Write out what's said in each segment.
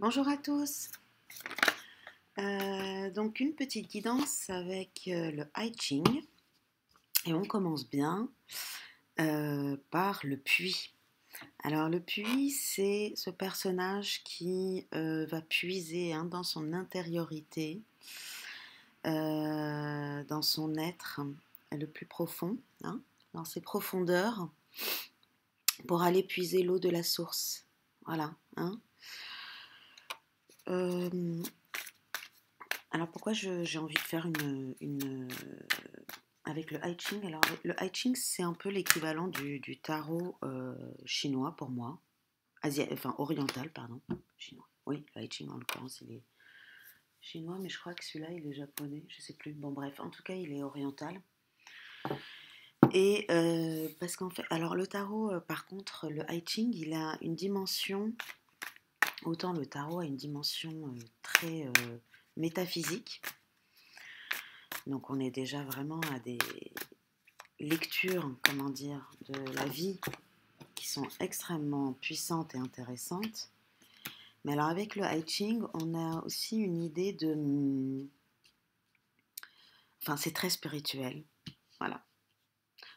Bonjour à tous. Donc une petite guidance avec le I Ching et on commence bien par le puits. Alors le puits, c'est ce personnage qui va puiser dans son intériorité, dans son être le plus profond, dans ses profondeurs, pour aller puiser l'eau de la source. Voilà. Alors pourquoi j'ai envie de faire avec le I Ching. Alors le I Ching, c'est un peu l'équivalent du tarot chinois pour moi, enfin oriental, pardon, chinois. Oui, le I Ching en l'occurrence il est chinois, mais je crois que celui-là il est japonais, je sais plus. Bon bref, en tout cas il est oriental. Et parce qu'en fait, alors le tarot, par contre, le I Ching, il a une dimension. Autant le tarot a une dimension très métaphysique. Donc on est déjà vraiment à des lectures, comment dire, de la vie qui sont extrêmement puissantes et intéressantes. Mais alors avec le I Ching, on a aussi une idée de... Enfin, c'est très spirituel. Voilà.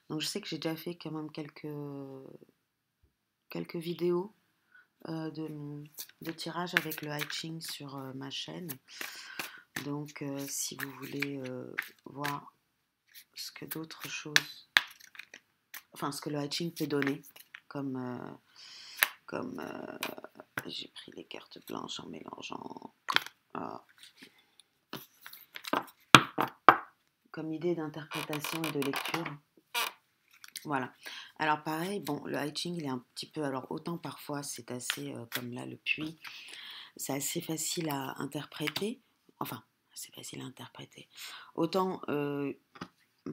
Donc je sais que j'ai déjà fait quand même quelques vidéos de tirage avec le I Ching sur ma chaîne. Donc si vous voulez voir ce que d'autres choses... Enfin, ce que le I Ching peut donner comme j'ai pris les cartes blanches en mélangeant comme idée d'interprétation et de lecture. Voilà. Alors pareil, bon, le I Ching, il est un petit peu... Alors autant parfois, c'est assez, comme là, le puits, c'est assez facile à interpréter. Enfin, c'est facile à interpréter. Autant,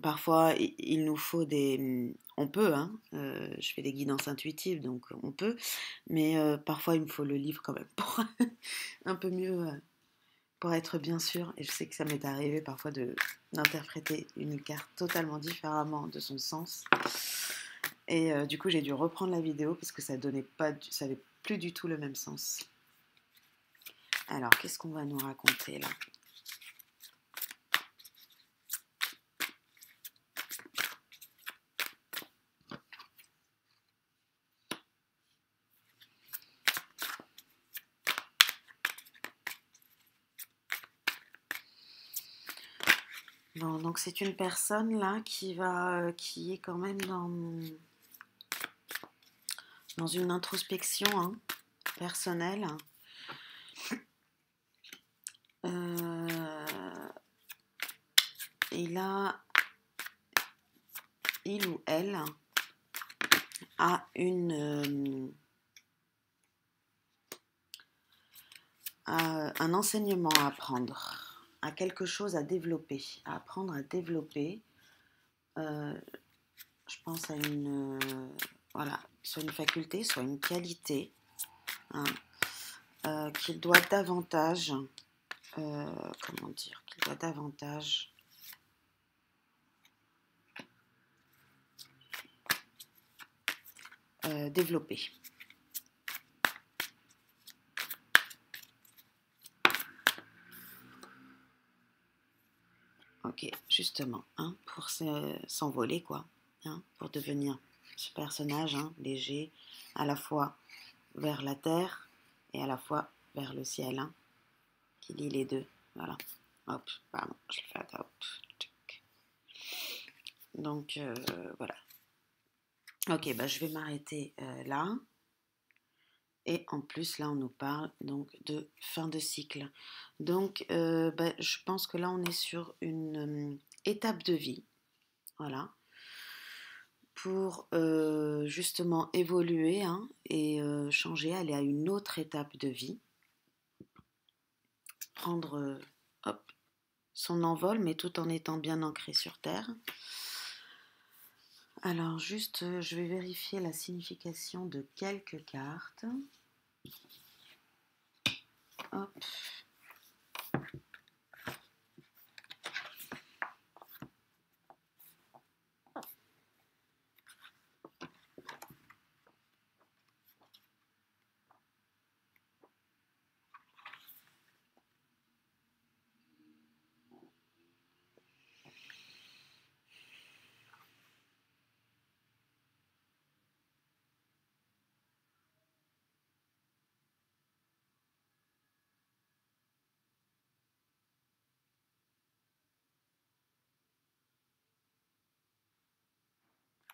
parfois, il nous faut des... On peut, je fais des guidances intuitives, donc on peut. Mais parfois, il me faut le livre quand même pour un peu mieux... pour être bien sûr, et je sais que ça m'est arrivé parfois d'interpréter une carte totalement différemment de son sens. Et du coup, j'ai dû reprendre la vidéo parce que ça n'avait plus du tout le même sens. Alors, qu'est-ce qu'on va nous raconter là ? Bon, donc c'est une personne là qui est quand même dans une introspection personnelle. Il ou elle a un enseignement à apprendre, à quelque chose à développer, à apprendre à développer. Je pense à soit une faculté, soit une qualité qu'il doit davantage, développer. Ok, justement, pour s'envoler, quoi, pour devenir ce personnage léger, à la fois vers la terre et à la fois vers le ciel, qui lie les deux. Voilà. Hop, pardon, je le fais à hop. Donc, voilà. Ok, je vais m'arrêter là. Et en plus, là, on nous parle donc de fin de cycle. Donc, je pense que là, on est sur une étape de vie. Voilà. Pour justement évoluer et changer, aller à une autre étape de vie. Prendre son envol, mais tout en étant bien ancré sur Terre. Alors, juste, je vais vérifier la signification de quelques cartes. Hop.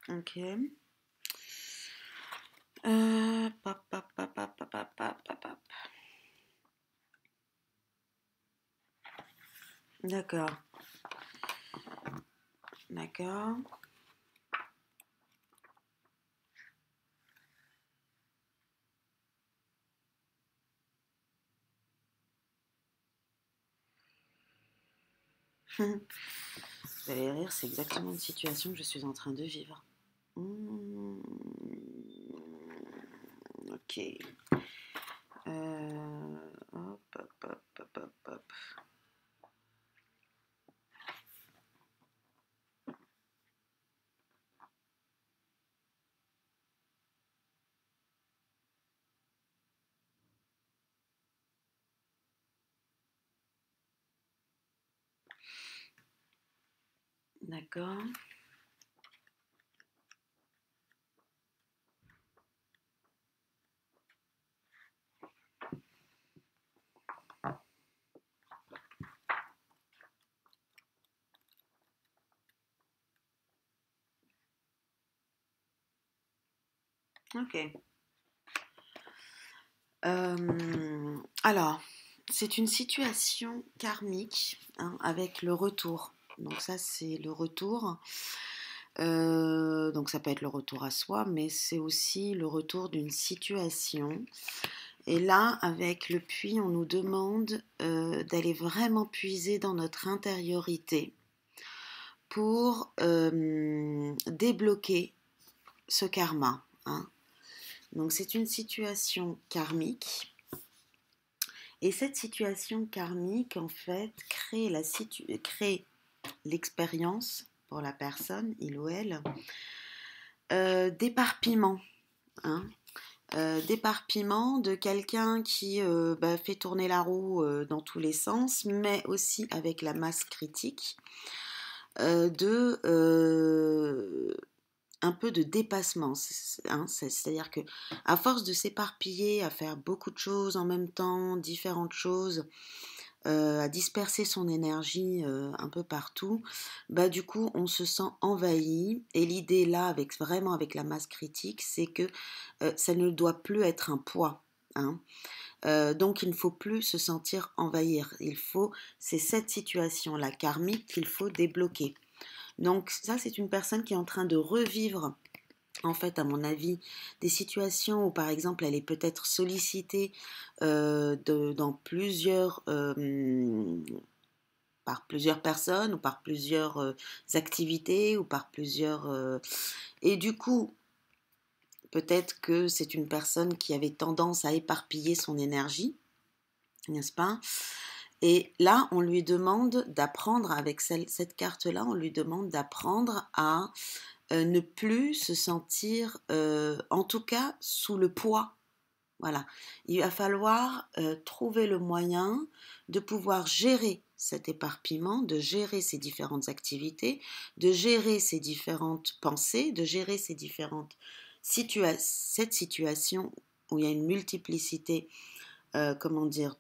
Ok. Pop, pop, pop, pop, pop, pop, pop, pop, pop. D'accord. D'accord. Vous allez rire, c'est exactement une situation que je suis en train de vivre. Hmm, ok. Hop, hop, hop, hop, hop, hop. D'accord. Ok. Alors, c'est une situation karmique hein, avec le retour. Donc ça, c'est le retour. Donc ça peut être le retour à soi, mais c'est aussi le retour d'une situation. Et là, avec le puits, on nous demande d'aller vraiment puiser dans notre intériorité pour débloquer ce karma. Hein. Donc c'est une situation karmique. Et cette situation karmique, en fait, crée l'expérience pour la personne, il ou elle, d'éparpillement. Hein, d'éparpillement de quelqu'un qui fait tourner la roue dans tous les sens, mais aussi avec la masse critique, de un peu de dépassement. C'est-à-dire que à force de s'éparpiller, à faire beaucoup de choses en même temps, différentes choses, à disperser son énergie un peu partout, bah du coup on se sent envahi. Et l'idée là, vraiment avec la masse critique, c'est que ça ne doit plus être un poids. Hein. Donc il ne faut plus se sentir envahir. C'est cette situation-là karmique qu'il faut débloquer. Donc ça, c'est une personne qui est en train de revivre, en fait, à mon avis, des situations où, par exemple, elle est peut-être sollicitée dans par plusieurs personnes ou par plusieurs activités ou par plusieurs... Et du coup, peut-être que c'est une personne qui avait tendance à éparpiller son énergie, n'est-ce pas? Et là, on lui demande d'apprendre, avec cette carte-là, on lui demande d'apprendre à ne plus se sentir, en tout cas, sous le poids. Voilà. Il va falloir trouver le moyen de pouvoir gérer cet éparpillement, de gérer ces différentes activités, de gérer ces différentes pensées, de gérer cette situation où il y a une multiplicité, comment dire,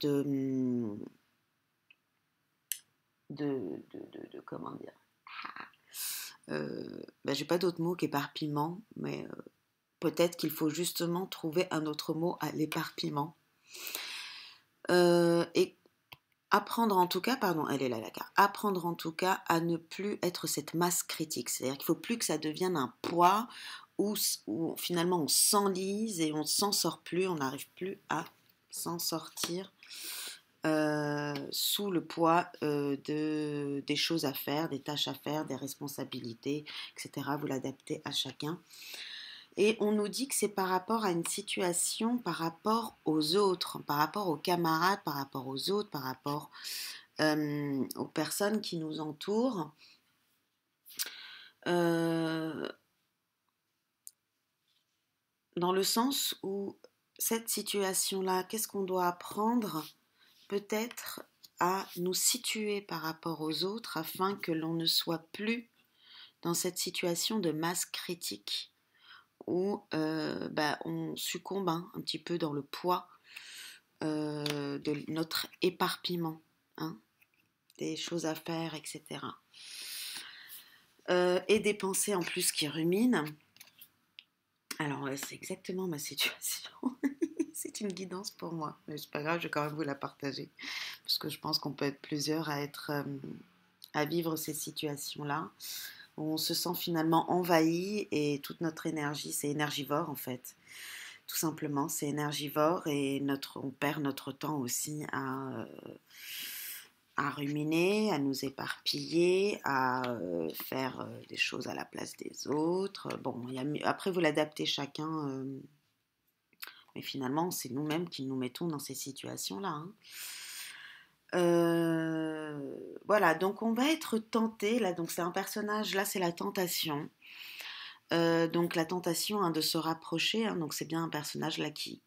comment dire, j'ai pas d'autre mot qu'éparpillement, mais peut-être qu'il faut justement trouver un autre mot à l'éparpillement. Et apprendre en tout cas, pardon, elle est là la carte, apprendre en tout cas à ne plus être cette masse critique. C'est-à-dire qu'il ne faut plus que ça devienne un poids où finalement on s'enlise et on ne s'en sort plus, on n'arrive plus à s'en sortir sous le poids des choses à faire, des tâches à faire, des responsabilités, etc. Vous l'adaptez à chacun. Et on nous dit que c'est par rapport à une situation, par rapport aux autres, par rapport aux camarades, par rapport aux autres, par rapport aux personnes qui nous entourent. Euh, dans le sens où cette situation-là, qu'est-ce qu'on doit apprendre? Peut-être à nous situer par rapport aux autres afin que l'on ne soit plus dans cette situation de masse critique où on succombe un petit peu dans le poids de notre éparpillement, hein, des choses à faire, etc. et des pensées en plus qui ruminent. Alors, c'est exactement ma situation. C'est une guidance pour moi, mais c'est pas grave, je vais quand même vous la partager, parce que je pense qu'on peut être plusieurs à vivre ces situations-là, où on se sent finalement envahi et toute notre énergie, c'est énergivore en fait. Tout simplement, c'est énergivore et on perd notre temps aussi à ruminer, à nous éparpiller, à faire des choses à la place des autres. Bon, après, vous l'adaptez chacun, mais finalement, c'est nous-mêmes qui nous mettons dans ces situations-là, hein. Voilà, donc on va être tenté, là, donc c'est un personnage, là c'est la tentation. Donc la tentation, hein, de se rapprocher, hein, donc c'est bien un personnage là qui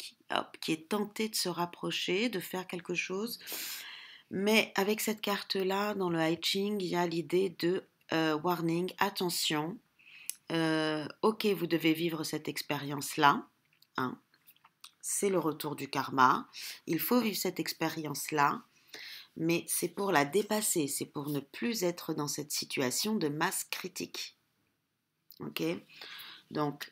est tenté de se rapprocher, de faire quelque chose. Mais avec cette carte-là, dans le I Ching, il y a l'idée de warning, attention, ok, vous devez vivre cette expérience-là, hein, c'est le retour du karma, il faut vivre cette expérience-là, mais c'est pour la dépasser, c'est pour ne plus être dans cette situation de masse critique. Ok? Donc,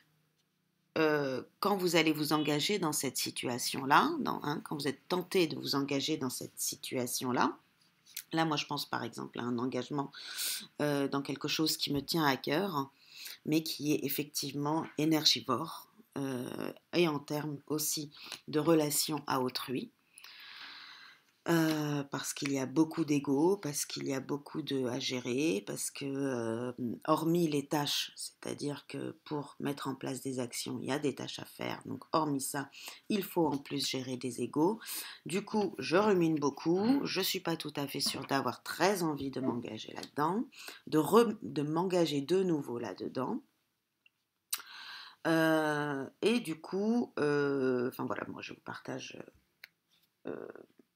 quand vous allez vous engager dans cette situation-là, quand vous êtes tenté de vous engager dans cette situation-là, là, moi, je pense par exemple à un engagement dans quelque chose qui me tient à cœur, mais qui est effectivement énergivore et en termes aussi de relation à autrui. Parce qu'il y a beaucoup d'ego, parce qu'il y a beaucoup à gérer, parce que hormis les tâches, c'est-à-dire que pour mettre en place des actions, il y a des tâches à faire, donc hormis ça, il faut en plus gérer des égos. Du coup, je rumine beaucoup, je ne suis pas tout à fait sûre d'avoir très envie de m'engager là-dedans, de m'engager de nouveau là-dedans. Et du coup, enfin voilà, moi je vous partage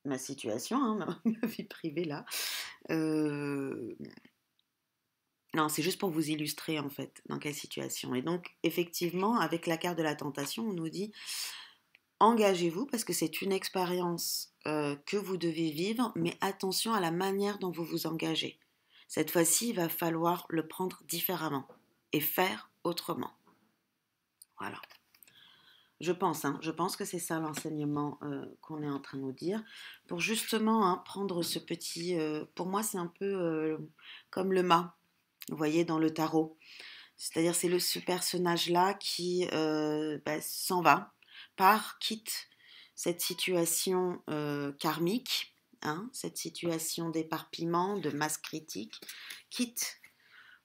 ma situation, hein, ma vie privée là. Non, c'est juste pour vous illustrer en fait dans quelle situation. Et donc effectivement, avec la carte de la tentation, on nous dit engagez-vous parce que c'est une expérience que vous devez vivre, mais attention à la manière dont vous vous engagez. Cette fois-ci, il va falloir le prendre différemment et faire autrement. Voilà. Je pense que c'est ça l'enseignement qu'on est en train de nous dire, pour justement, hein, prendre ce petit... pour moi, c'est un peu comme le mât, vous voyez, dans le tarot. C'est-à-dire, c'est ce personnage-là qui s'en va, quitte cette situation karmique, hein, cette situation d'éparpillement, de masse critique, quitte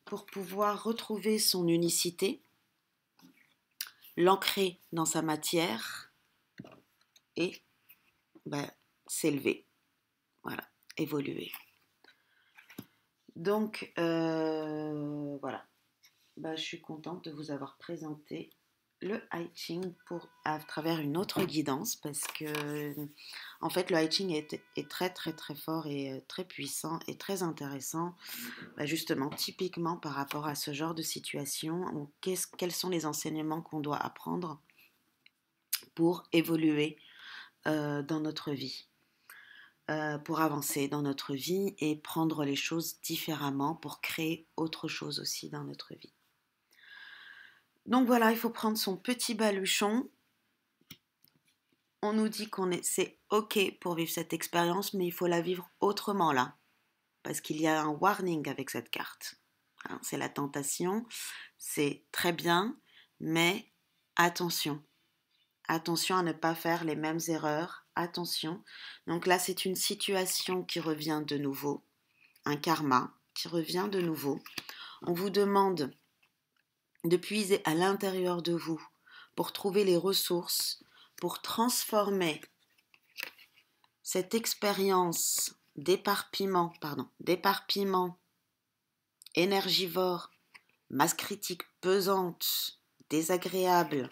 pour pouvoir retrouver son unicité, l'ancrer dans sa matière et s'élever, voilà, évoluer. Donc, voilà, je suis contente de vous avoir présenté le I Ching à travers une autre guidance parce que, en fait, le I Ching est très, très, très fort et très puissant et très intéressant, justement, typiquement par rapport à ce genre de situation. Quels sont les enseignements qu'on doit apprendre pour évoluer dans notre vie, pour avancer dans notre vie et prendre les choses différemment pour créer autre chose aussi dans notre vie. Donc voilà, il faut prendre son petit baluchon. On nous dit c'est ok pour vivre cette expérience, mais il faut la vivre autrement là, parce qu'il y a un warning avec cette carte. Hein, c'est la tentation, c'est très bien, mais attention. Attention à ne pas faire les mêmes erreurs, attention. Donc là, c'est une situation qui revient de nouveau, un karma qui revient de nouveau. On vous demande de puiser à l'intérieur de vous pour trouver les ressources, pour transformer cette expérience d'éparpillement énergivore, masse critique pesante, désagréable.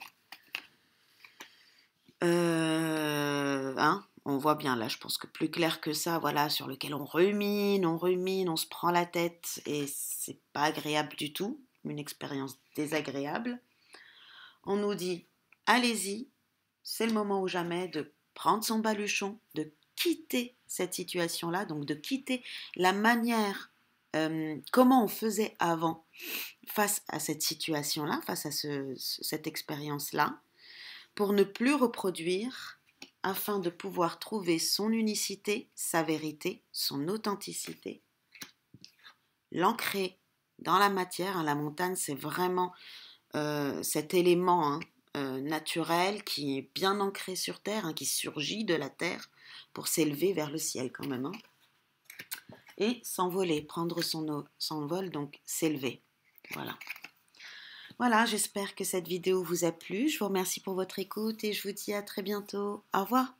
On voit bien là, je pense que plus clair que ça, voilà, sur lequel on rumine, on se prend la tête et c'est pas agréable du tout, une expérience désagréable. On nous dit, allez-y, c'est le moment ou jamais de prendre son baluchon, de quitter cette situation-là, donc de quitter la manière comment on faisait avant face à cette situation-là, face à cette expérience-là, pour ne plus reproduire, afin de pouvoir trouver son unicité, sa vérité, son authenticité, l'ancrer dans la matière. La montagne, c'est vraiment cet élément naturel qui est bien ancré sur Terre, qui surgit de la Terre pour s'élever vers le ciel quand même. Et s'envoler, prendre son vol, donc s'élever. Voilà. Voilà, j'espère que cette vidéo vous a plu. Je vous remercie pour votre écoute et je vous dis à très bientôt. Au revoir.